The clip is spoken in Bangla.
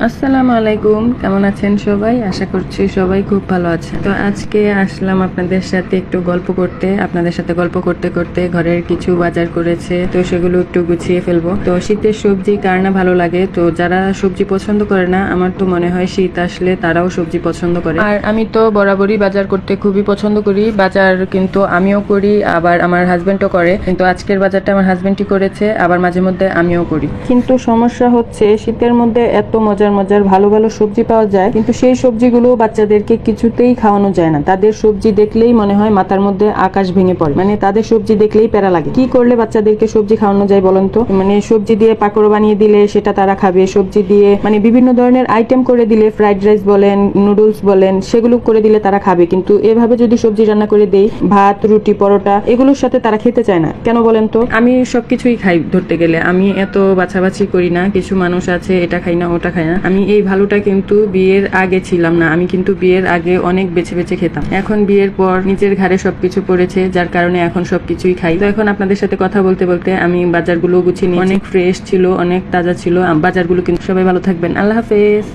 আসসালামু আলাইকুম, কেমন আছেন সবাই? আশা করছি সবাই খুব ভালো আছে। তো আজকে আসলাম আপনাদের সাথে একটু গল্প করতে। আপনাদের সাথে গল্প করতে করতে ঘরের কিছু বাজার করেছে, তো সেগুলো একটু গুছিয়ে ফেলবো। তো শীতের সবজি কার না ভালো লাগে? তো যারা সবজি পছন্দ করে না, আমার তো মনে হয় শীত আসলে তারাও সবজি পছন্দ করে। আর আমি তো বরাবরই বাজার করতে খুবই পছন্দ করি। বাজার কিন্তু আমিও করি, আবার আমার হাজবেন্ডও করে। কিন্তু আজকের বাজারটা আমার হাজবেন্ডই করেছে, আবার মাঝে মধ্যে আমিও করি। কিন্তু সমস্যা হচ্ছে শীতের মধ্যে এত মজার মজার ভালো ভালো সবজি পাওয়া যায়, কিন্তু সেই সবজিগুলো বাচ্চাদেরকে কিছুতেই খাওয়ানো যায় না। তাদের সবজি দেখলেই মনে হয় মাথার মধ্যে আকাশ ভেঙে পড়ে, মানে তাদের সবজি দেখলেই প্যারা লাগে। কি করলে বাচ্চাদেরকে সবজি খাওয়ানো যায় বলেন তো? মানে সবজি দিয়ে পাকোড়া বানিয়ে দিলে সেটা তারা খাবে, সবজি দিয়ে মানে বিভিন্ন ধরনের আইটেম করে দিলে, ফ্রাইড রাইস বলেন, নুডলস বলেন, সেগুলো করে দিলে তারা খাবে। কিন্তু এভাবে যদি সবজি রান্না করে দেই, ভাত, রুটি, পরোটা এগুলোর সাথে তারা খেতে চায় না। কেন বলেন তো? আমি সবকিছুই খাই ধরতে গেলে, আমি এত বাছাবাছি করি না। কিছু মানুষ আছে এটা খাই না ওটা খাই না। আমি এই ভালোটা কিন্তু বিয়ের আগে ছিলাম না। আমি কিন্তু বিয়ের আগে অনেক বেছে বেছে খেতাম। এখন বিয়ের পর নিজের ঘাড়ে সবকিছু পড়েছে, যার কারণে এখন সবকিছুই খাই। তো এখন আপনাদের সাথে কথা বলতে বলতে আমি বাজারগুলো গুছিয়ে নিই। অনেক ফ্রেশ ছিল, অনেক তাজা ছিল বাজারগুলো। কিন্তু সবাই ভালো থাকবেন, আল্লাহ হাফেজ।